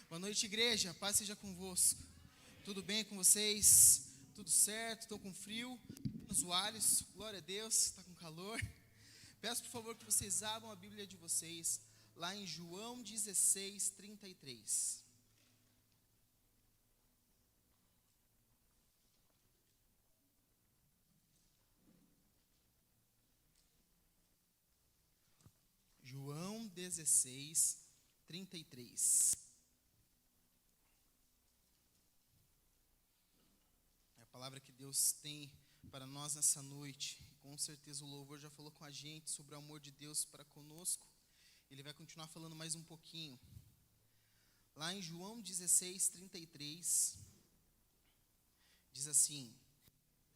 Boa noite, igreja. Paz seja convosco. Tudo bem com vocês? Tudo certo? Estão com frio? Nos alhos. Glória a Deus. Está com calor. Peço, por favor, que vocês abram a Bíblia de vocês lá em João 16, 33. João 16, 33. É a palavra que Deus tem para nós nessa noite. Com certeza o louvor já falou com a gente sobre o amor de Deus para conosco. Ele vai continuar falando mais um pouquinho. Lá em João 16, 33, diz assim: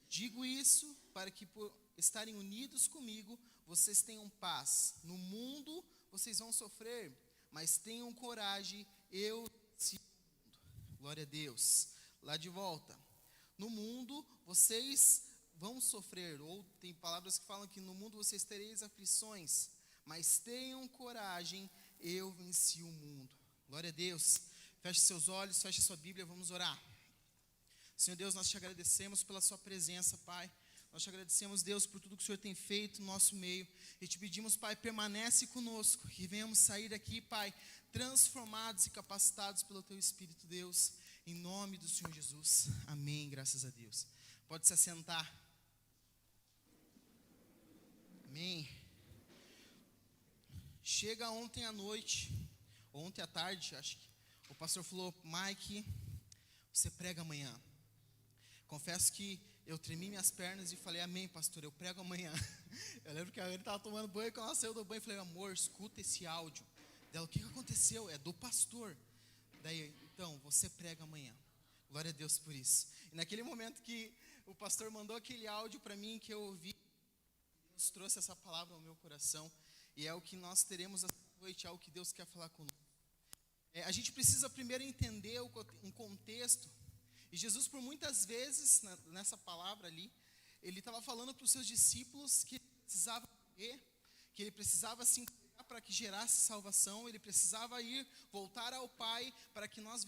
digo isso para que por estarem unidos comigo, vocês tenham paz. No mundo vocês vão sofrer, mas tenham coragem, eu venci o mundo. Glória a Deus. Lá de volta. No mundo vocês vão sofrer, ou tem palavras que falam que no mundo vocês tereis aflições, mas tenham coragem, eu venci o mundo. Glória a Deus. Feche seus olhos, feche sua Bíblia, vamos orar. Senhor Deus, nós te agradecemos pela sua presença, Pai. Nós te agradecemos, Deus, por tudo que o Senhor tem feito no nosso meio. E te pedimos, Pai, permanece conosco. Que venhamos sair daqui, Pai, transformados e capacitados pelo Teu Espírito, Deus. Em nome do Senhor Jesus. Amém, graças a Deus. Pode se assentar. Amém. Chega ontem à noite, ontem à tarde, acho que o pastor falou: Mike, você prega amanhã. Confesso que eu tremi minhas pernas e falei: amém, pastor, eu prego amanhã. Eu lembro que ele estava tomando banho, quando ela saiu do banho, eu falei: amor, escuta esse áudio. Dela: o que aconteceu? É do pastor. Daí: então, você prega amanhã. Glória a Deus por isso. E naquele momento que o pastor mandou aquele áudio para mim, que eu ouvi, Deus trouxe essa palavra ao meu coração. E é o que nós teremos essa noite, é o que Deus quer falar conosco. A gente precisa primeiro entender um contexto. E Jesus, por muitas vezes, nessa palavra ali, ele estava falando para os seus discípulos que ele precisava morrer, que ele precisava se entregar para que gerasse salvação, ele precisava voltar ao Pai, para que nós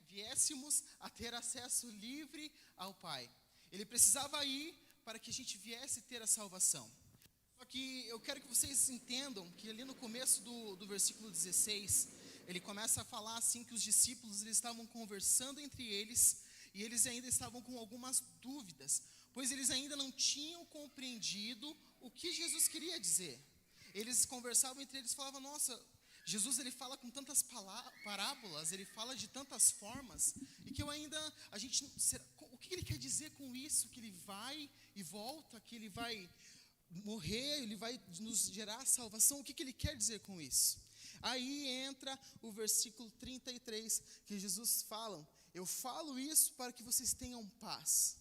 viéssemos a ter acesso livre ao Pai. Ele precisava ir para que a gente viesse ter a salvação. Só que eu quero que vocês entendam que ali no começo do versículo 16, ele começa a falar assim que os discípulos eles estavam conversando entre eles e eles ainda estavam com algumas dúvidas, pois eles ainda não tinham compreendido o que Jesus queria dizer. Eles conversavam entre eles e falavam: nossa, Jesus ele fala com tantas parábolas, ele fala de tantas formas, e que o que ele quer dizer com isso? Que ele vai e volta, que ele vai morrer, ele vai nos gerar salvação, o que ele quer dizer com isso? Aí entra o versículo 33, que Jesus fala: eu falo isso para que vocês tenham paz.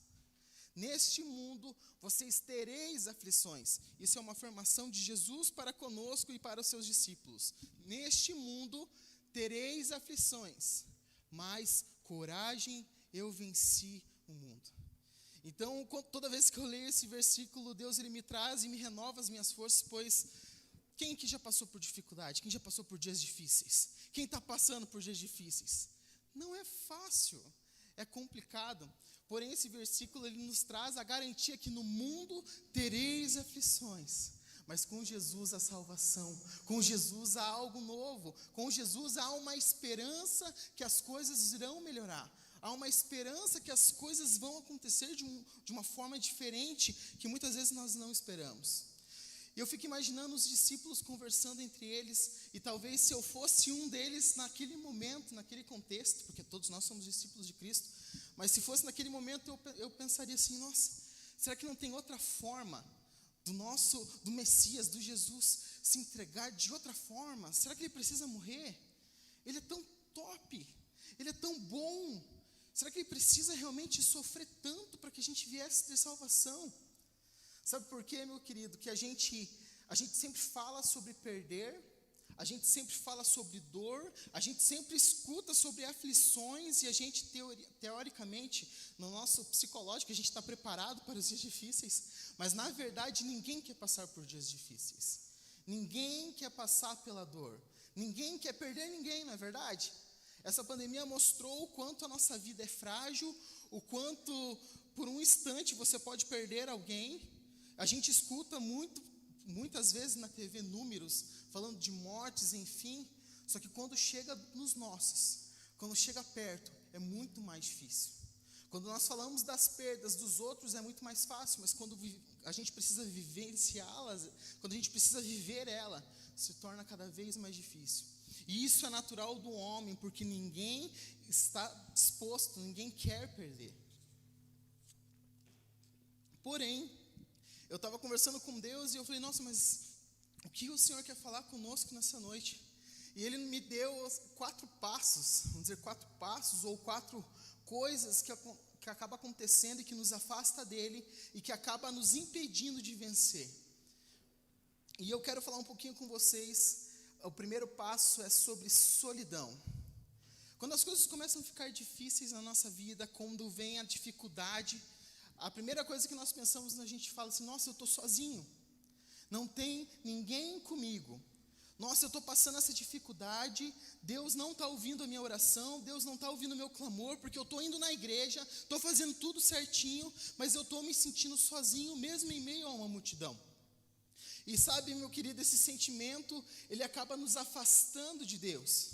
Neste mundo vocês tereis aflições. Isso é uma afirmação de Jesus para conosco e para os seus discípulos. Neste mundo tereis aflições, mas coragem, eu venci o mundo. Então, toda vez que eu leio esse versículo, Deus ele me traz e me renova as minhas forças, pois quem que já passou por dificuldade? Quem já passou por dias difíceis? Quem está passando por dias difíceis? Não é fácil, é complicado. Porém, esse versículo ele nos traz a garantia que no mundo tereis aflições, mas com Jesus há salvação, com Jesus há algo novo, com Jesus há uma esperança que as coisas irão melhorar. Há uma esperança que as coisas vão acontecer de uma forma diferente, que muitas vezes nós não esperamos. E eu fico imaginando os discípulos conversando entre eles, e talvez se eu fosse um deles naquele momento, naquele contexto, porque todos nós somos discípulos de Cristo, mas se fosse naquele momento eu pensaria assim: nossa, será que não tem outra forma do Messias, do Jesus, se entregar de outra forma? Será que ele precisa morrer? Ele é tão top, ele é tão bom. Será que ele precisa realmente sofrer tanto para que a gente viesse ter salvação? Sabe por quê, meu querido? Que a gente sempre fala sobre perder, a gente sempre fala sobre dor, a gente sempre escuta sobre aflições, e a gente, teoricamente, no nosso psicológico, a gente está preparado para os dias difíceis, mas na verdade ninguém quer passar por dias difíceis, ninguém quer passar pela dor, ninguém quer perder ninguém, não é verdade? Essa pandemia mostrou o quanto a nossa vida é frágil, o quanto por um instante você pode perder alguém. A gente escuta muitas vezes na TV números falando de mortes, enfim, só que quando chega nos nossos, quando chega perto, é muito mais difícil. Quando nós falamos das perdas dos outros é muito mais fácil, mas quando a gente precisa vivenciá-las, quando a gente precisa viver ela, se torna cada vez mais difícil. E isso é natural do homem, porque ninguém está disposto, ninguém quer perder. Porém, eu estava conversando com Deus e eu falei, nossa, mas o que o Senhor quer falar conosco nessa noite? E Ele me deu 4 passos, vamos dizer 4 passos ou 4 coisas que acaba acontecendo e que nos afasta dEle e que acaba nos impedindo de vencer. E eu quero falar um pouquinho com vocês. O primeiro passo é sobre solidão. Quando as coisas começam a ficar difíceis na nossa vida, quando vem a dificuldade, a primeira coisa que nós pensamos, a gente fala assim, nossa, eu estou sozinho, não tem ninguém comigo. Nossa, eu estou passando essa dificuldade, Deus não está ouvindo a minha oração, Deus não está ouvindo o meu clamor, porque eu estou indo na igreja, estou fazendo tudo certinho, mas eu estou me sentindo sozinho, mesmo em meio a uma multidão. E sabe, meu querido, esse sentimento, ele acaba nos afastando de Deus,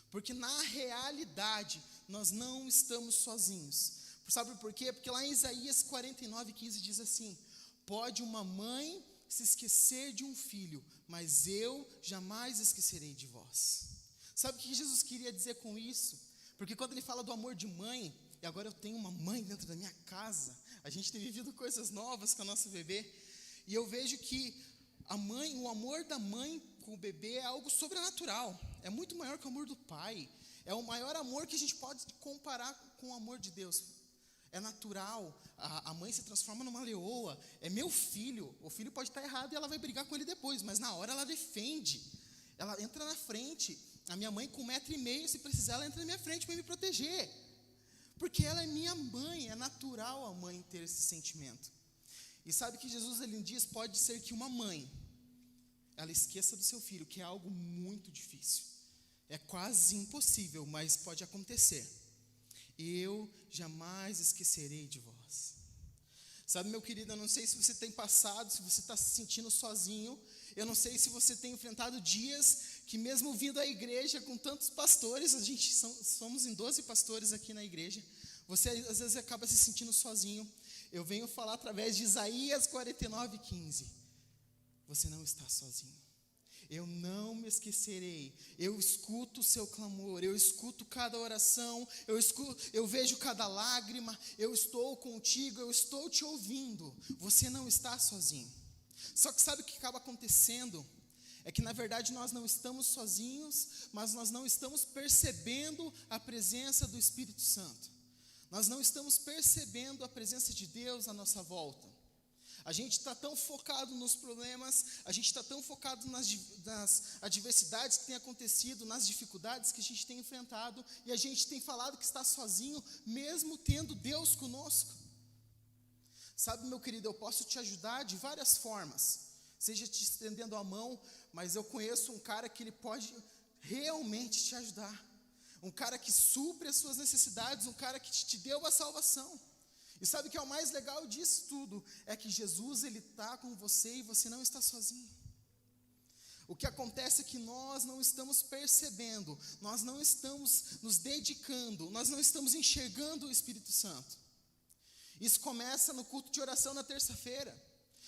porque na realidade, nós não estamos sozinhos. Sabe por quê? Porque lá em Isaías 49:15 diz assim, pode uma mãe se esquecer de um filho, mas eu jamais esquecerei de vós. Sabe o que Jesus queria dizer com isso? Porque quando ele fala do amor de mãe, e agora eu tenho uma mãe dentro da minha casa, a gente tem vivido coisas novas com a nossa bebê, e eu vejo que o amor da mãe com o bebê é algo sobrenatural, é muito maior que o amor do pai, é o maior amor que a gente pode comparar com o amor de Deus. É natural, a mãe se transforma numa leoa, é meu filho, o filho pode estar errado e ela vai brigar com ele depois, mas na hora ela defende, ela entra na frente. A minha mãe com 1,5 m, se precisar, ela entra na minha frente para me proteger, porque ela é minha mãe, é natural a mãe ter esse sentimento. E sabe que Jesus, ele diz, pode ser que uma mãe, ela esqueça do seu filho, que é algo muito difícil, é quase impossível, mas pode acontecer. Eu jamais esquecerei de vós. Sabe, meu querido, eu não sei se você tem passado, se você está se sentindo sozinho, eu não sei se você tem enfrentado dias que mesmo vindo à igreja com tantos pastores, somos em 12 pastores aqui na igreja, você às vezes acaba se sentindo sozinho. Eu venho falar através de Isaías 49:15, você não está sozinho. Eu não me esquecerei, eu escuto o seu clamor, eu escuto cada oração, eu vejo cada lágrima, eu estou contigo, eu estou te ouvindo, você não está sozinho. Só que sabe o que acaba acontecendo? É que na verdade nós não estamos sozinhos, mas nós não estamos percebendo a presença do Espírito Santo. Nós não estamos percebendo a presença de Deus à nossa volta. A gente está tão focado nos problemas, a gente está tão focado nas adversidades que têm acontecido, nas dificuldades que a gente tem enfrentado, e a gente tem falado que está sozinho, mesmo tendo Deus conosco. Sabe, meu querido, eu posso te ajudar de várias formas, seja te estendendo a mão, mas eu conheço um cara que ele pode realmente te ajudar, um cara que supre as suas necessidades, um cara que te deu a salvação. E sabe o que é o mais legal disso tudo? É que Jesus, ele está com você e você não está sozinho. O que acontece é que nós não estamos percebendo, nós não estamos nos dedicando, nós não estamos enxergando o Espírito Santo. Isso começa no culto de oração na terça-feira,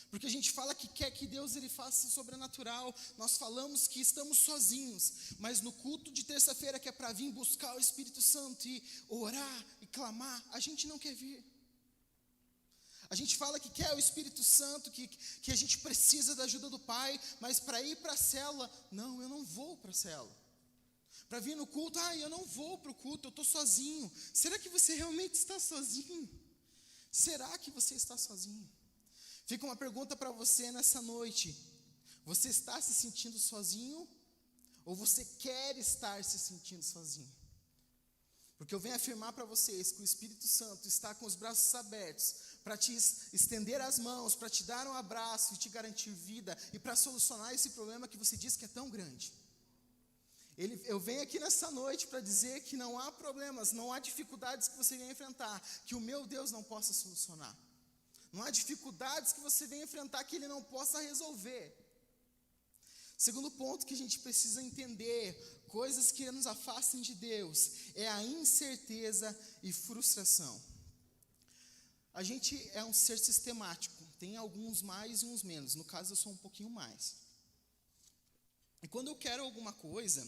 porque a gente fala que quer que Deus ele faça sobrenatural, nós falamos que estamos sozinhos, mas no culto de terça-feira que é para vir buscar o Espírito Santo e orar e clamar, a gente não quer vir. A gente fala que quer o Espírito Santo, que a gente precisa da ajuda do Pai, mas para ir para a célula, não, eu não vou para a célula. Para vir no culto, eu não vou para o culto, eu estou sozinho. Será que você realmente está sozinho? Será que você está sozinho? Fica uma pergunta para você nessa noite. Você está se sentindo sozinho? Ou você quer estar se sentindo sozinho? Porque eu venho afirmar para vocês que o Espírito Santo está com os braços abertos para te estender as mãos, para te dar um abraço e te garantir vida e para solucionar esse problema que você diz que é tão grande. Eu venho aqui nessa noite para dizer que não há problemas, não há dificuldades que você venha enfrentar, que o meu Deus não possa solucionar. Não há dificuldades que você venha enfrentar que Ele não possa resolver. Segundo ponto que a gente precisa entender, coisas que nos afastem de Deus, é a incerteza e frustração. A gente é um ser sistemático, tem alguns mais e uns menos, no caso eu sou um pouquinho mais. E quando eu quero alguma coisa,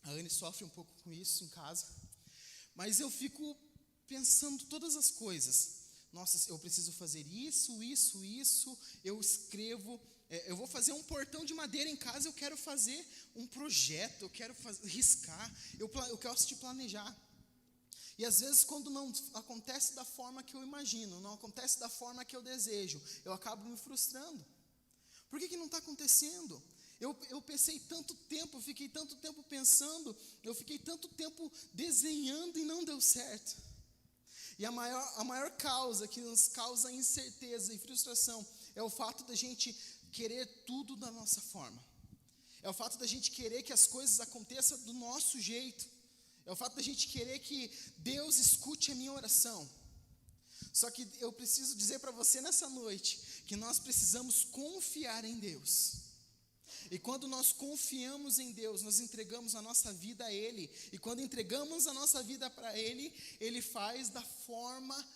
a Anne sofre um pouco com isso em casa, mas eu fico pensando todas as coisas. Nossa, eu preciso fazer isso, eu escrevo, eu vou fazer um portão de madeira em casa, eu quero fazer um projeto, eu quero riscar, eu gosto de planejar. E às vezes quando não acontece da forma que eu imagino, não acontece da forma que eu desejo, eu acabo me frustrando. Por que não está acontecendo? Eu pensei tanto tempo, fiquei tanto tempo pensando, eu fiquei tanto tempo desenhando e não deu certo. E a maior causa que nos causa incerteza e frustração é o fato da gente querer tudo da nossa forma. É o fato da gente querer que as coisas aconteçam do nosso jeito. É o fato da gente querer que Deus escute a minha oração. Só que eu preciso dizer para você nessa noite que nós precisamos confiar em Deus. E quando nós confiamos em Deus, nós entregamos a nossa vida a Ele. E quando entregamos a nossa vida para Ele, Ele faz da forma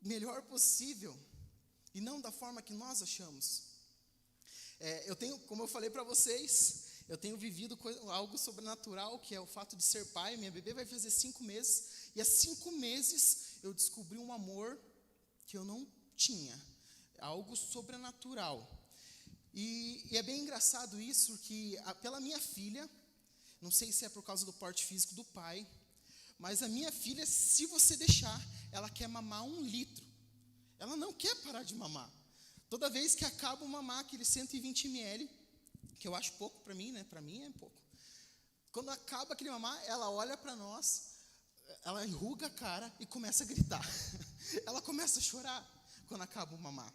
melhor possível. E não da forma que nós achamos. Como eu falei para vocês, eu tenho vivido algo sobrenatural, que é o fato de ser pai. Minha bebê vai fazer 5 meses. E há 5 meses eu descobri um amor que eu não tinha. Algo sobrenatural. E é bem engraçado isso, que pela minha filha, não sei se é por causa do porte físico do pai, mas a minha filha, se você deixar, ela quer mamar 1 litro. Ela não quer parar de mamar. Toda vez que acaba o mamar, aquele 120 ml, que eu acho pouco para mim, né? Para mim é pouco. Quando acaba aquele mamar, ela olha para nós, ela enruga a cara e começa a gritar. Ela começa a chorar quando acaba o mamar.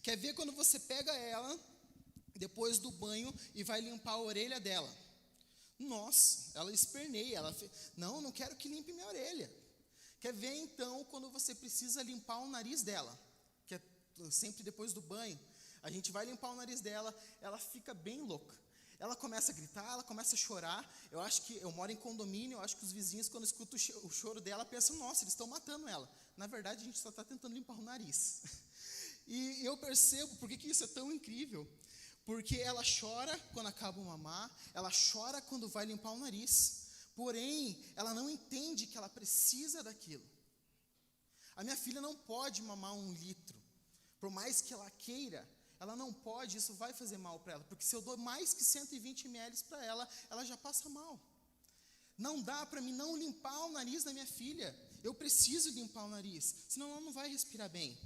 Quer ver quando você pega ela depois do banho e vai limpar a orelha dela? Nossa, ela esperneia, não quero que limpe minha orelha. Quer ver então quando você precisa limpar o nariz dela, que é sempre depois do banho, a gente vai limpar o nariz dela, ela fica bem louca. Ela começa a gritar, ela começa a chorar. Eu moro em condomínio, eu acho que os vizinhos, quando escutam o choro dela, pensam, nossa, eles estão matando ela. Na verdade, a gente só está tentando limpar o nariz. E eu percebo por que isso é tão incrível. Porque ela chora quando acaba o mamar, ela chora quando vai limpar o nariz, porém, ela não entende que ela precisa daquilo. A minha filha não pode mamar 1 litro, por mais que ela queira, ela não pode, isso vai fazer mal para ela, porque se eu dou mais que 120 ml para ela, ela já passa mal. Não dá para mim não limpar o nariz da minha filha, eu preciso limpar o nariz, senão ela não vai respirar bem.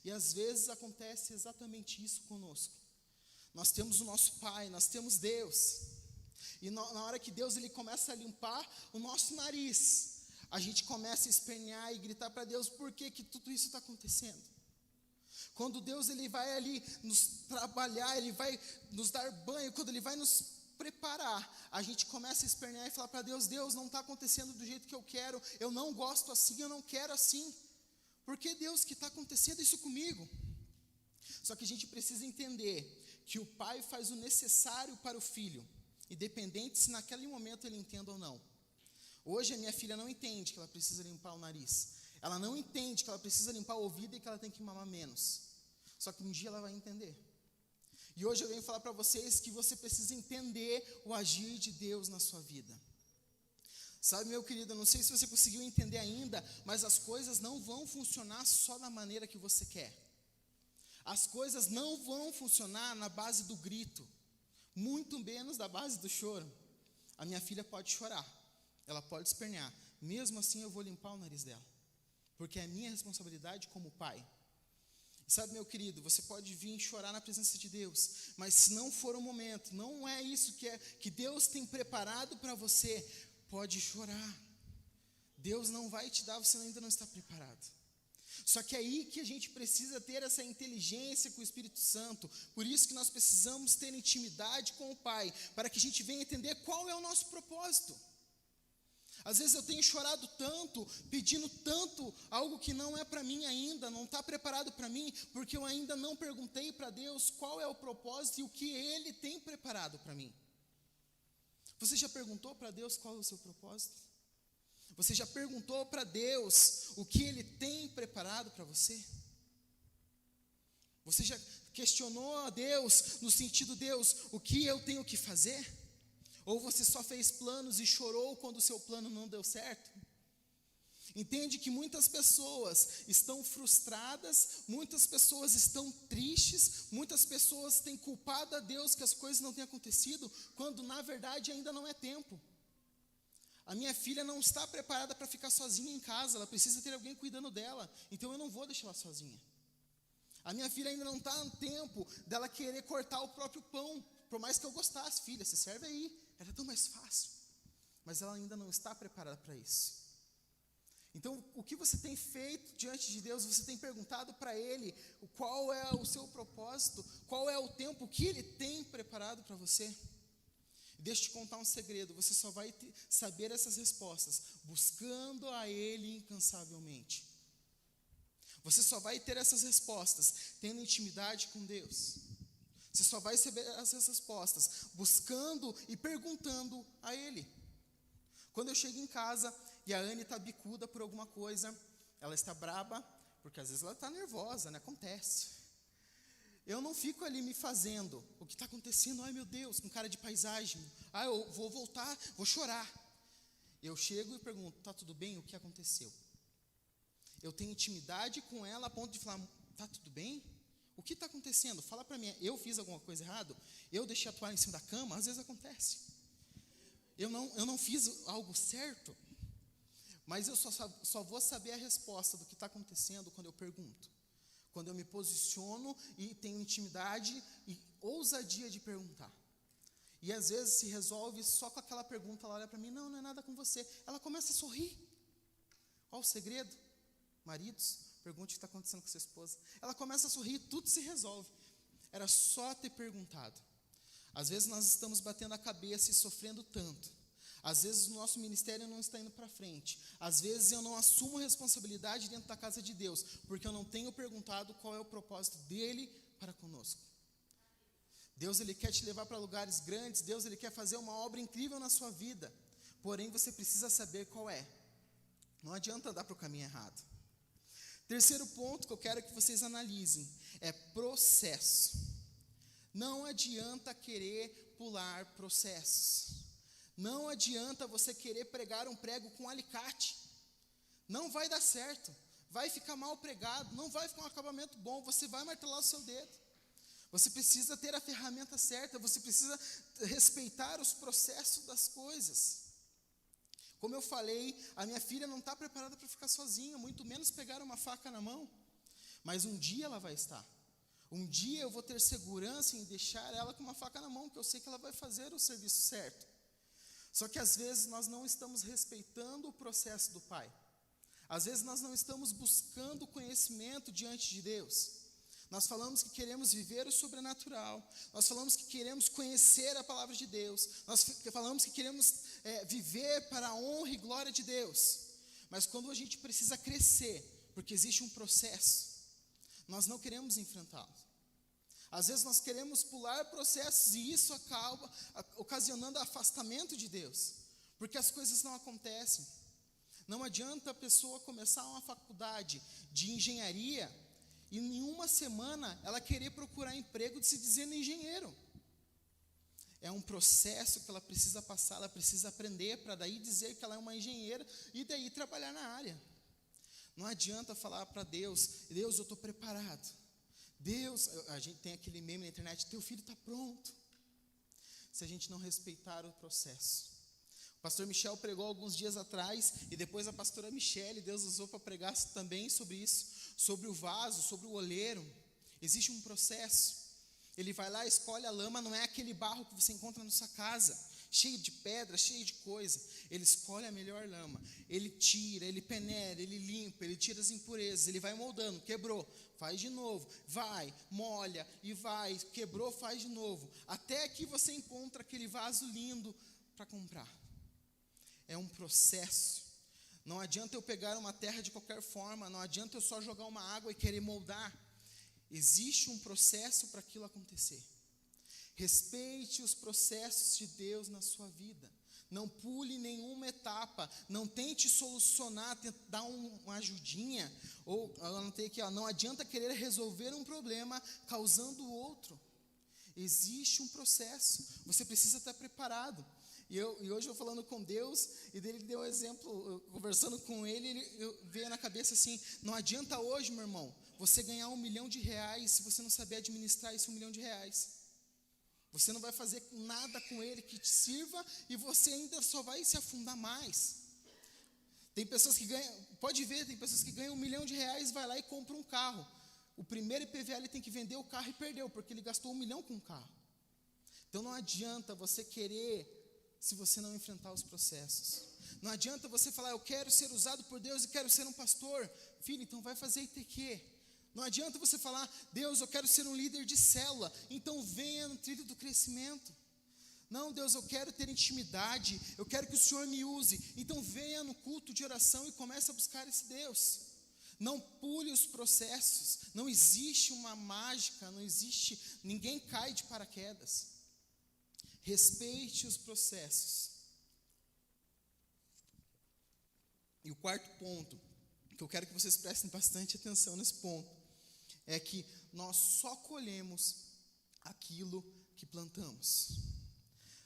E às vezes acontece exatamente isso conosco. Nós temos o nosso Pai, nós temos Deus. E na hora que Deus ele começa a limpar o nosso nariz, a gente começa a espernear e gritar para Deus, por que tudo isso está acontecendo? Quando Deus ele vai ali nos trabalhar, Ele vai nos dar banho, quando Ele vai nos preparar, a gente começa a espernear e falar para Deus, Deus, não está acontecendo do jeito que eu quero, eu não gosto assim, eu não quero assim. Por que Deus que está acontecendo isso comigo? Só que a gente precisa entender que o pai faz o necessário para o filho, independente se naquele momento ele entenda ou não. Hoje a minha filha não entende que ela precisa limpar o nariz. Ela não entende que ela precisa limpar o ouvido e que ela tem que mamar menos. Só que um dia ela vai entender. E hoje eu venho falar para vocês que você precisa entender o agir de Deus na sua vida. Sabe, meu querido, eu não sei se você conseguiu entender ainda, mas as coisas não vão funcionar só da maneira que você quer. As coisas não vão funcionar na base do grito, muito menos da base do choro. A minha filha pode chorar, ela pode espernear, mesmo assim eu vou limpar o nariz dela, porque é a minha responsabilidade como pai. Sabe, meu querido, você pode vir chorar na presença de Deus, mas se não for o momento, não é isso que Deus tem preparado para você, pode chorar. Deus não vai te dar, você ainda não está preparado. Só que é aí que a gente precisa ter essa inteligência com o Espírito Santo. Por isso que nós precisamos ter intimidade com o Pai, para que a gente venha entender qual é o nosso propósito. Às vezes eu tenho chorado tanto, pedindo tanto, algo que não é para mim ainda, não está preparado para mim, porque eu ainda não perguntei para Deus qual é o propósito e o que Ele tem preparado para mim. Você já perguntou para Deus qual é o seu propósito? Você já perguntou para Deus o que Ele tem preparado para você? Você já questionou a Deus no sentido, Deus, o que eu tenho que fazer? Ou você só fez planos e chorou quando o seu plano não deu certo? Entende que muitas pessoas estão frustradas, muitas pessoas estão tristes, muitas pessoas têm culpado a Deus que as coisas não têm acontecido, quando na verdade ainda não é tempo. A minha filha não está preparada para ficar sozinha em casa, ela precisa ter alguém cuidando dela, então eu não vou deixar ela sozinha. A minha filha ainda não está no tempo dela querer cortar o próprio pão, por mais que eu gostasse, filha, se serve aí, era tão mais fácil, mas ela ainda não está preparada para isso. Então, o que você tem feito diante de Deus? Você tem perguntado para Ele qual é o seu propósito, qual é o tempo que Ele tem preparado para você? Deixa eu te contar um segredo, você só vai saber essas respostas buscando a Ele incansavelmente. Você só vai ter essas respostas tendo intimidade com Deus. Você só vai saber essas respostas buscando e perguntando a Ele. Quando eu chego em casa e a Anne está bicuda por alguma coisa, ela está braba, porque às vezes ela está nervosa, né? Acontece. Eu não fico ali me fazendo o que está acontecendo, ai meu Deus, com cara de paisagem, eu vou voltar, vou chorar. Eu chego e pergunto, está tudo bem? O que aconteceu? Eu tenho intimidade com ela a ponto de falar, está tudo bem? O que está acontecendo? Fala para mim, eu fiz alguma coisa errada? Eu deixei a toalha em cima da cama? Às vezes acontece. Eu não fiz algo certo? Mas eu só vou saber a resposta do que está acontecendo quando eu pergunto. Quando eu me posiciono e tenho intimidade e ousadia de perguntar. E às vezes se resolve só com aquela pergunta, ela olha para mim, não é nada com você. Ela começa a sorrir. Qual o segredo? Maridos, pergunte o que está acontecendo com sua esposa. Ela começa a sorrir, tudo se resolve. Era só ter perguntado. Às vezes nós estamos batendo a cabeça e sofrendo tanto. Às vezes o nosso ministério não está indo para frente. Às vezes eu não assumo responsabilidade dentro da casa de Deus, porque eu não tenho perguntado qual é o propósito dele para conosco. Deus, Ele quer te levar para lugares grandes. Deus, Ele quer fazer uma obra incrível na sua vida. Porém, você precisa saber qual é. Não adianta andar para o caminho errado. Terceiro ponto que eu quero que vocês analisem é processo. Não adianta querer pular processos. Não adianta você querer pregar um prego com alicate. Não vai dar certo. Vai ficar mal pregado. Não vai ficar um acabamento bom. Você vai martelar o seu dedo. Você precisa ter a ferramenta certa. Você precisa respeitar os processos das coisas. Como eu falei, a minha filha não está preparada para ficar sozinha, muito menos pegar uma faca na mão. Mas um dia ela vai estar. Um dia eu vou ter segurança em deixar ela com uma faca na mão, porque eu sei que ela vai fazer o serviço certo. Só que às vezes nós não estamos respeitando o processo do Pai. Às vezes nós não estamos buscando conhecimento diante de Deus. Nós falamos que queremos viver o sobrenatural. Nós falamos que queremos conhecer a palavra de Deus. Nós falamos que queremos viver para a honra e glória de Deus. Mas quando a gente precisa crescer, porque existe um processo, nós não queremos enfrentá-lo. Às vezes nós queremos pular processos e isso acaba ocasionando afastamento de Deus, porque as coisas não acontecem. Não adianta a pessoa começar uma faculdade de engenharia e em uma semana ela querer procurar emprego de se dizendo engenheiro. É um processo que ela precisa passar, ela precisa aprender para daí dizer que ela é uma engenheira e daí trabalhar na área. Não adianta falar para Deus, Deus, eu estou preparado. Deus, a gente tem aquele meme na internet, teu filho está pronto. Se a gente não respeitar o processo. O pastor Michel pregou alguns dias atrás, e depois a pastora Michele, Deus usou para pregar também sobre isso, sobre o vaso, sobre o oleiro. Existe um processo. Ele vai lá, escolhe a lama, não é aquele barro que você encontra na sua casa. cheio de pedra, cheio de coisa. Ele escolhe a melhor lama, ele tira, ele peneira, ele limpa, ele tira as impurezas, ele vai moldando, quebrou, faz de novo, vai, molha e vai, quebrou, faz de novo, até que você encontra aquele vaso lindo para comprar. É um processo. Não adianta eu pegar uma terra de qualquer forma, não adianta eu só jogar uma água e querer moldar. Existe um processo para aquilo acontecer. Respeite os processos de Deus na sua vida. Não pule nenhuma etapa. Não tente solucionar, dar uma ajudinha. Ou, eu anotei aqui, não adianta querer resolver um problema causando outro. Existe um processo. Você precisa estar preparado. E hoje eu falando com Deus, e dele deu um exemplo, conversando com ele, veio na cabeça assim, não adianta hoje, meu irmão, você ganhar R$1 milhão se você não saber administrar esse R$1 milhão. Você não vai fazer nada com ele que te sirva, e você ainda só vai se afundar mais. Tem pessoas que ganham, pode ver, tem pessoas que ganham R$1 milhão, vai lá e compra um carro. O primeiro IPVA ele tem que vender o carro e perdeu, porque ele gastou R$1 milhão com o carro. Então não adianta você querer, se você não enfrentar os processos. Não adianta você falar, eu quero ser usado por Deus e quero ser um pastor. Filho, então vai fazer ITQ. Não adianta você falar, Deus, eu quero ser um líder de célula. Então venha no trilho do crescimento. Não, Deus, eu quero ter intimidade, eu quero que o Senhor me use. Então venha no culto de oração e comece a buscar esse Deus. Não pule os processos. Não existe uma mágica, não existe, ninguém cai de paraquedas. Respeite os processos. E o quarto ponto, que eu quero que vocês prestem bastante atenção nesse ponto, é que nós só colhemos aquilo que plantamos.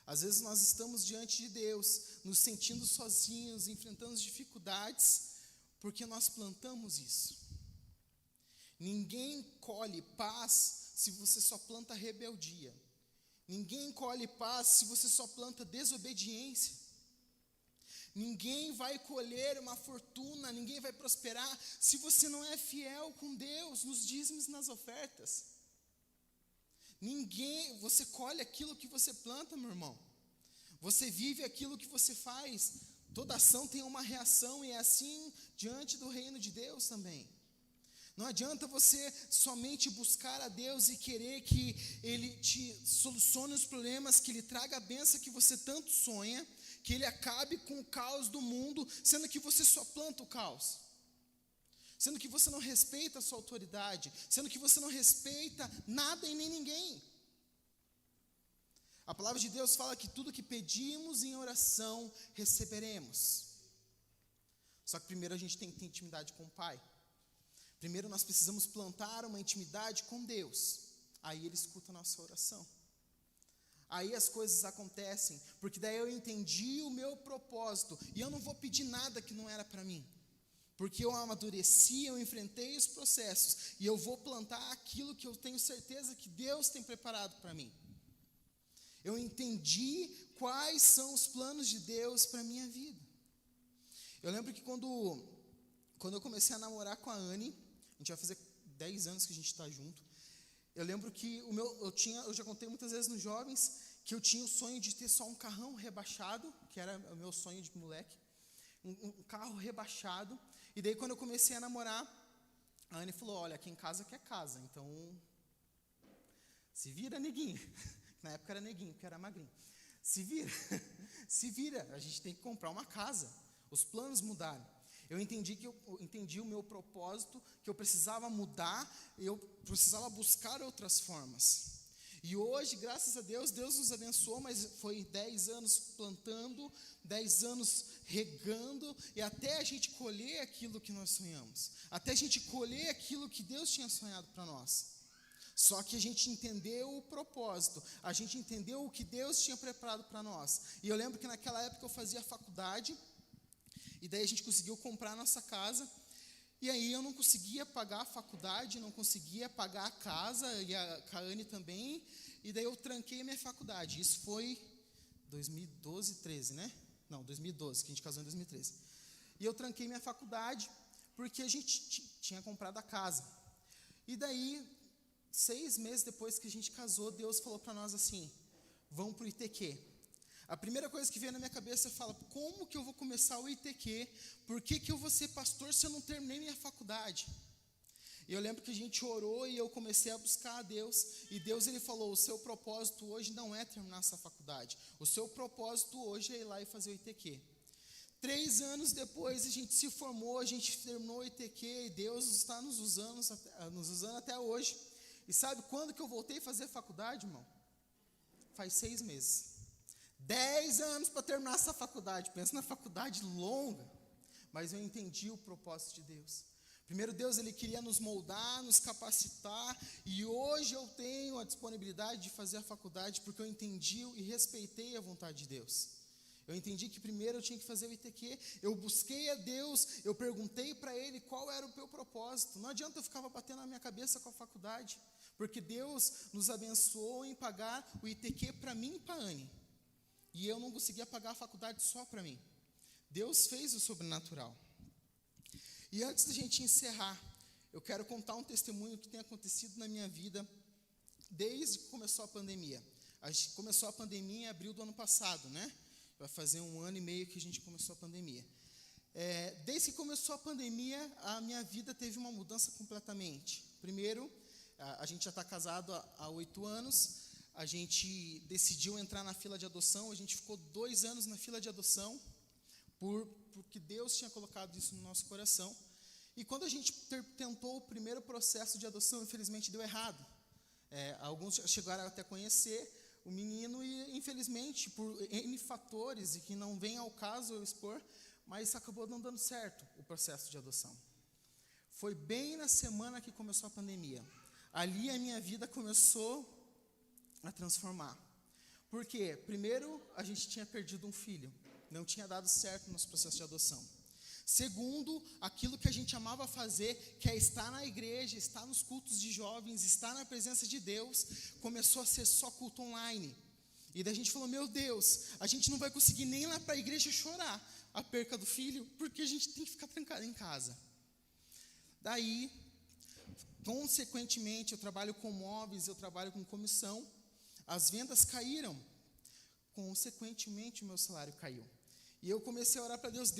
Às vezes nós estamos diante de Deus, nos sentindo sozinhos, enfrentando dificuldades, porque nós plantamos isso. Ninguém colhe paz se você só planta rebeldia. Ninguém colhe paz se você só planta desobediência. Ninguém vai colher uma fortuna, ninguém vai prosperar se você não é fiel com Deus nos dízimos e nas ofertas. Você colhe aquilo que você planta, meu irmão. Você vive aquilo que você faz. Toda ação tem uma reação e é assim diante do reino de Deus também. Não adianta você somente buscar a Deus e querer que Ele te solucione os problemas, que Ele traga a bênção que você tanto sonha, que Ele acabe com o caos do mundo, sendo que você só planta o caos, sendo que você não respeita a sua autoridade, sendo que você não respeita nada e nem ninguém. A palavra de Deus fala que tudo que pedimos em oração, receberemos. Só que primeiro a gente tem que ter intimidade com o Pai. Primeiro nós precisamos plantar uma intimidade com Deus. Aí Ele escuta a nossa oração. Aí as coisas acontecem, porque daí eu entendi o meu propósito, e eu não vou pedir nada que não era para mim. Porque eu amadureci, eu enfrentei os processos, e eu vou plantar aquilo que eu tenho certeza que Deus tem preparado para mim. Eu entendi quais são os planos de Deus para a minha vida. Eu lembro que quando eu comecei a namorar com a Anne, a gente vai fazer 10 anos que a gente está junto. Eu lembro que eu já contei muitas vezes nos jovens, que eu tinha o sonho de ter só um carrão rebaixado, que era o meu sonho de moleque, um carro rebaixado. E daí quando eu comecei a namorar, a Anne falou, olha, aqui em casa quer casa, então se vira, neguinho. Na época era neguinho, porque era magrinho. Se vira, a gente tem que comprar uma casa. Os planos mudaram. Eu entendi o meu propósito, que eu precisava mudar, eu precisava buscar outras formas. E hoje, graças a Deus, Deus nos abençoou, mas foi 10 anos plantando, 10 anos regando, e até a gente colher aquilo que nós sonhamos, até a gente colher aquilo que Deus tinha sonhado para nós. Só que a gente entendeu o propósito, a gente entendeu o que Deus tinha preparado para nós. E eu lembro que naquela época eu fazia faculdade, e daí a gente conseguiu comprar a nossa casa, e aí eu não conseguia pagar a faculdade, não conseguia pagar a casa, e a Anne também, e daí eu tranquei a minha faculdade. Isso foi 2012, 13, né? Não, 2012, que a gente casou em 2013. E eu tranquei minha faculdade, porque a gente tinha comprado a casa. E daí, 6 meses depois que a gente casou, Deus falou para nós assim, vamos para o ITQ. A primeira coisa que veio na minha cabeça é falar, como que eu vou começar o ITQ? Por que que eu vou ser pastor se eu não terminei minha faculdade? E eu lembro que a gente orou e eu comecei a buscar a Deus. E Deus, ele falou, o seu propósito hoje não é terminar essa faculdade. O seu propósito hoje é ir lá e fazer o ITQ. 3 anos depois a gente se formou, a gente terminou o ITQ e Deus está nos usando até hoje. E sabe quando que eu voltei a fazer faculdade, irmão? Faz 6 meses. 10 anos para terminar essa faculdade. Pensa na faculdade longa. Mas eu entendi o propósito de Deus. Primeiro, Deus, ele queria nos moldar, nos capacitar. E hoje eu tenho a disponibilidade de fazer a faculdade porque eu entendi e respeitei a vontade de Deus. Eu entendi que primeiro eu tinha que fazer o ITQ. Eu busquei a Deus, eu perguntei para Ele qual era o meu propósito. Não adianta eu ficar batendo na minha cabeça com a faculdade. Porque Deus nos abençoou em pagar o ITQ para mim e para a Anne. E eu não conseguia pagar a faculdade só para mim. Deus fez o sobrenatural. E antes da gente encerrar, eu quero contar um testemunho que tem acontecido na minha vida desde que começou a pandemia. A gente começou a pandemia em abril do ano passado, né? Vai fazer 1 ano e meio que a gente começou a pandemia. Desde que começou a pandemia, a minha vida teve uma mudança completamente. Primeiro, a gente já está casado há 8 anos, a gente decidiu entrar na fila de adoção, a gente ficou 2 anos na fila de adoção, porque Deus tinha colocado isso no nosso coração. E quando a gente tentou o primeiro processo de adoção, infelizmente deu errado. Alguns chegaram até a conhecer o menino e, infelizmente, por N fatores, e que não vem ao caso eu expor, mas acabou não dando certo o processo de adoção. Foi bem na semana que começou a pandemia. Ali a minha vida começou a transformar. Por quê? Primeiro, a gente tinha perdido um filho. Não tinha dado certo no nosso processo de adoção. Segundo, aquilo que a gente amava fazer, que é estar na igreja, estar nos cultos de jovens, estar na presença de Deus, começou a ser só culto online. E daí a gente falou, meu Deus, a gente não vai conseguir nem ir lá para a igreja chorar a perca do filho, porque a gente tem que ficar trancado em casa. Daí, consequentemente, eu trabalho com móveis, eu trabalho com comissão, as vendas caíram, consequentemente o meu salário caiu. E eu comecei a orar para Deus,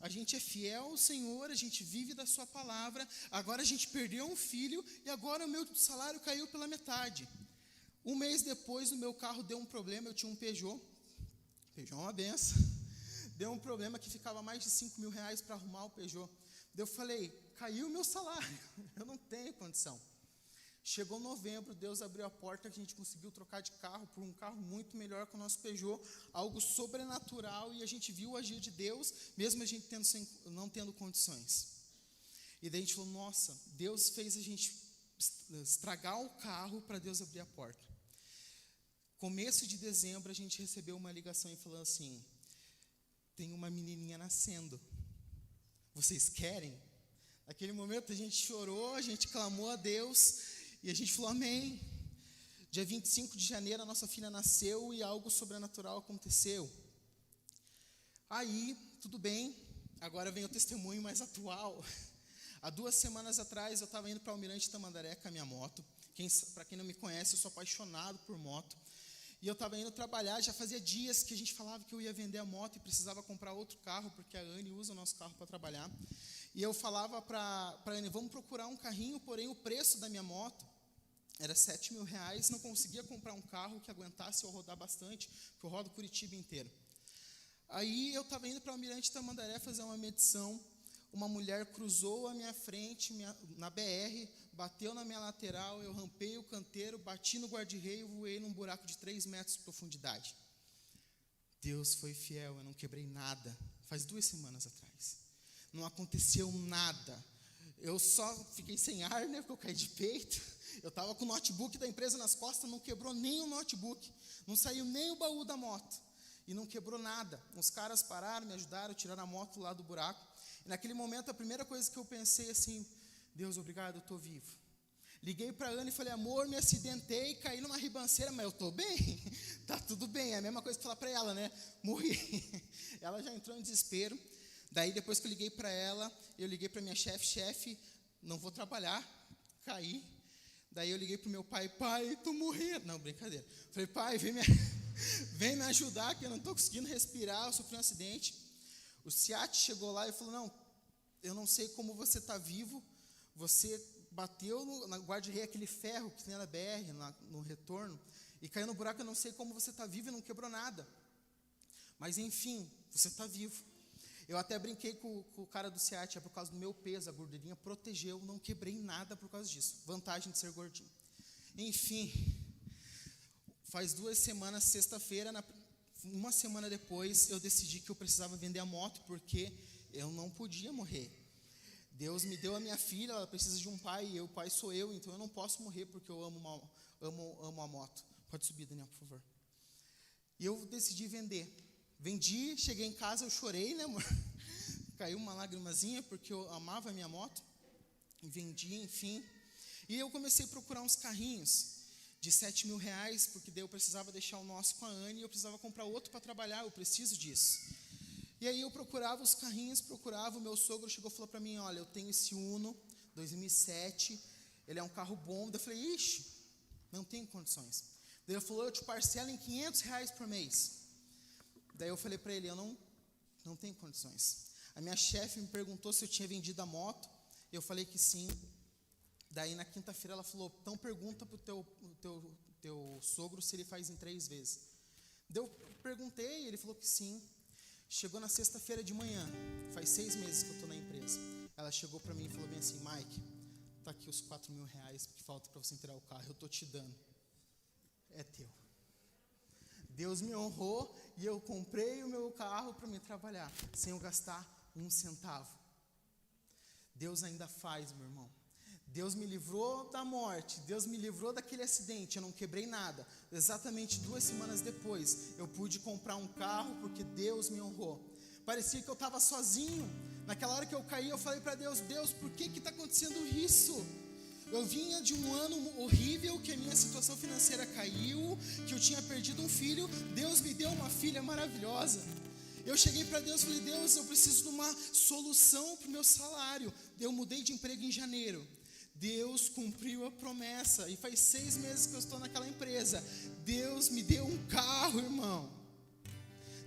a gente é fiel ao Senhor, a gente vive da sua palavra, agora a gente perdeu um filho e agora o meu salário caiu pela metade. 1 mês depois o meu carro deu um problema, eu tinha um Peugeot é uma benção, deu um problema que ficava mais de 5 mil reais para arrumar o Peugeot. Daí eu falei, caiu o meu salário, eu não tenho condição. Chegou novembro, Deus abriu a porta, que a gente conseguiu trocar de carro por um carro muito melhor que o nosso Peugeot, algo sobrenatural, e a gente viu o agir de Deus, mesmo a gente não tendo condições. E daí a gente falou, nossa, Deus fez a gente estragar o carro para Deus abrir a porta. Começo de dezembro, a gente recebeu uma ligação e falou assim, tem uma menininha nascendo, vocês querem? Naquele momento a gente chorou, a gente clamou a Deus, e a gente falou, amém. Dia 25 de janeiro, a nossa filha nasceu e algo sobrenatural aconteceu. Aí, tudo bem, agora vem o testemunho mais atual. Há 2 semanas atrás, eu estava indo para Almirante Tamandaré com a minha moto. Para quem não me conhece, eu sou apaixonado por moto. E eu estava indo trabalhar, já fazia dias que a gente falava que eu ia vender a moto e precisava comprar outro carro, porque a Anne usa o nosso carro para trabalhar. E eu falava para a Anne, vamos procurar um carrinho, porém o preço da minha moto era 7 mil reais, não conseguia comprar um carro que aguentasse eu rodar bastante, porque eu rodo Curitiba inteiro. Aí eu estava indo para o Almirante Tamandaré fazer uma medição, uma mulher cruzou a minha frente na BR, bateu na minha lateral, eu rampei o canteiro, bati no guarda-reio e voei num buraco de 3 metros de profundidade. Deus foi fiel, eu não quebrei nada, faz 2 semanas atrás. Não aconteceu nada, eu só fiquei sem ar, né, porque eu caí de peito. Eu estava com o notebook da empresa nas costas, não quebrou nem o notebook, não saiu nem o baú da moto, e não quebrou nada. Os caras pararam, me ajudaram, tiraram a moto lá do buraco, e naquele momento a primeira coisa que eu pensei assim, Deus, obrigado, eu estou vivo. Liguei para a Ana e falei, amor, me acidentei, caí numa ribanceira, mas eu estou bem, tá tudo bem, é a mesma coisa que falar para ela, né, morri. Ela já entrou em desespero. Daí depois que eu liguei para ela, eu liguei para minha chefe, não vou trabalhar, caí. Daí eu liguei para o meu pai, estou morrendo. Não, brincadeira. Falei, pai, vem me ajudar que eu não estou conseguindo respirar, eu sofri um acidente. O SEAT chegou lá e falou, não, eu não sei como você está vivo, você bateu na guarda-rei, aquele ferro que tem na BR, no retorno, e caiu no buraco, eu não sei como você está vivo e não quebrou nada. Mas enfim, você está vivo. Eu até brinquei com o cara do SEAT, é por causa do meu peso, a gordurinha protegeu, não quebrei nada por causa disso. Vantagem de ser gordinho. Enfim, faz 2 semanas, sexta-feira, uma semana depois, eu decidi que eu precisava vender a moto, porque eu não podia morrer. Deus me deu a minha filha, ela precisa de um pai, e o pai sou eu, então eu não posso morrer porque eu amo a moto. Pode subir, Daniel, por favor. E eu decidi vender. Vendi, cheguei em casa, eu chorei, né, amor? Caiu uma lágrimazinha, porque eu amava a minha moto. Vendi, enfim. E eu comecei a procurar uns carrinhos de 7 mil reais, porque daí eu precisava deixar o nosso com a Anne, e eu precisava comprar outro para trabalhar, eu preciso disso. E aí eu procurava os carrinhos, o meu sogro chegou e falou para mim, olha, eu tenho esse Uno, 2007, ele é um carro bom. Daí eu falei, ixi, não tenho condições. Daí ele falou, eu te parcelo em 500 reais por mês. Daí eu falei para ele, eu não tenho condições. A minha chefe me perguntou se eu tinha vendido a moto, eu falei que sim. Daí na quinta-feira ela falou, então pergunta para o teu sogro se ele faz em 3 vezes. Daí eu perguntei, ele falou que sim. Chegou na sexta-feira de manhã, faz 6 meses que eu estou na empresa. Ela chegou para mim e falou bem assim, Mike, tá aqui os 4 mil reais que falta para você entregar o carro, eu estou te dando. É teu. Deus me honrou e eu comprei o meu carro para me trabalhar, sem eu gastar 1 centavo. Deus ainda faz, meu irmão. Deus me livrou da morte, Deus me livrou daquele acidente, eu não quebrei nada. Exatamente 2 semanas depois, eu pude comprar um carro porque Deus me honrou. Parecia que eu estava sozinho. Naquela hora que eu caí, eu falei para Deus, Deus, por que está acontecendo isso? Eu vinha de um ano horrível, que a minha situação financeira caiu, que eu tinha perdido um filho. Deus me deu uma filha maravilhosa. Eu cheguei para Deus e falei, Deus, eu preciso de uma solução para o meu salário. Eu mudei de emprego em janeiro. Deus cumpriu a promessa, e faz 6 meses que eu estou naquela empresa. Deus me deu um carro, irmão.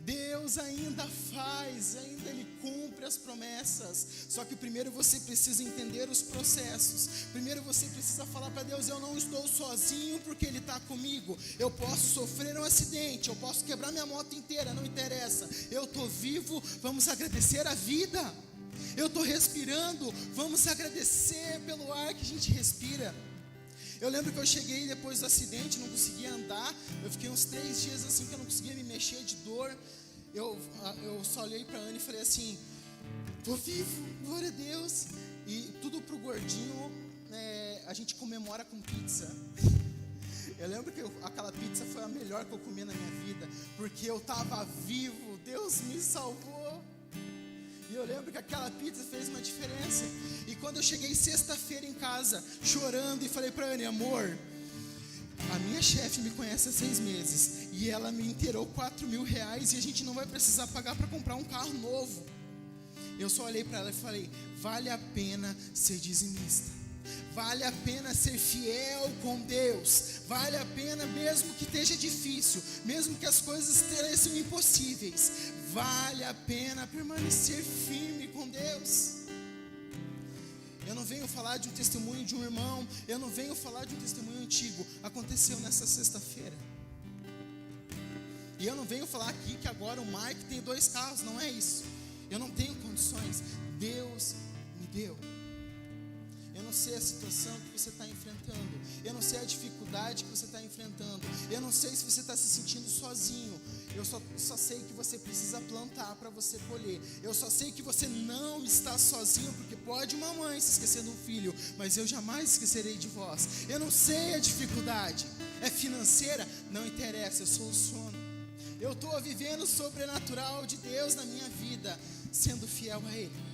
Deus ainda faz, ainda Ele cumpre as promessas. Só que primeiro você precisa entender os processos. Primeiro você precisa falar para Deus, eu não estou sozinho porque Ele está comigo. Eu posso sofrer um acidente, eu posso quebrar minha moto inteira, não interessa. Eu estou vivo, vamos agradecer a vida. Eu estou respirando, vamos agradecer pelo ar que a gente respira. Eu lembro que eu cheguei depois do acidente, não conseguia andar. Eu fiquei uns 3 dias assim que eu não conseguia me mexer de dor. Eu só olhei para a Anne e falei assim, estou vivo, glória a Deus. E tudo pro gordinho, a gente comemora com pizza. Eu lembro que aquela pizza foi a melhor que eu comi na minha vida, porque eu estava vivo, Deus me salvou. E eu lembro que aquela pizza fez uma diferença. E quando eu cheguei sexta-feira em casa, chorando, e falei para a Anne, amor, a minha chefe me conhece há 6 meses, e ela me inteirou 4 mil reais, e a gente não vai precisar pagar para comprar um carro novo. Eu só olhei para ela e falei, vale a pena ser dizimista. Vale a pena ser fiel com Deus. Vale a pena mesmo que esteja difícil, mesmo que as coisas pareçam impossíveis. Vale a pena permanecer firme com Deus. Eu não venho falar de um testemunho de um irmão, eu não venho falar de um testemunho antigo. Aconteceu nessa sexta-feira. E eu não venho falar aqui que agora o Mike tem 2 carros, não é isso. Eu não tenho condições, Deus me deu. Eu não sei a situação que você está enfrentando. Eu não sei a dificuldade que você está enfrentando. Eu não sei se você está se sentindo sozinho. Eu só sei que você precisa plantar para você colher. Eu só sei que você não está sozinho, porque pode uma mãe se esquecer do filho, mas eu jamais esquecerei de vós. Eu não sei a dificuldade. É financeira? Não interessa, eu soluciono. Eu estou vivendo o sobrenatural de Deus na minha vida, sendo fiel a Ele.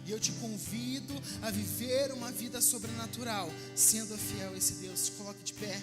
E eu te convido a viver uma vida sobrenatural, sendo fiel a esse Deus. Se coloque de pé.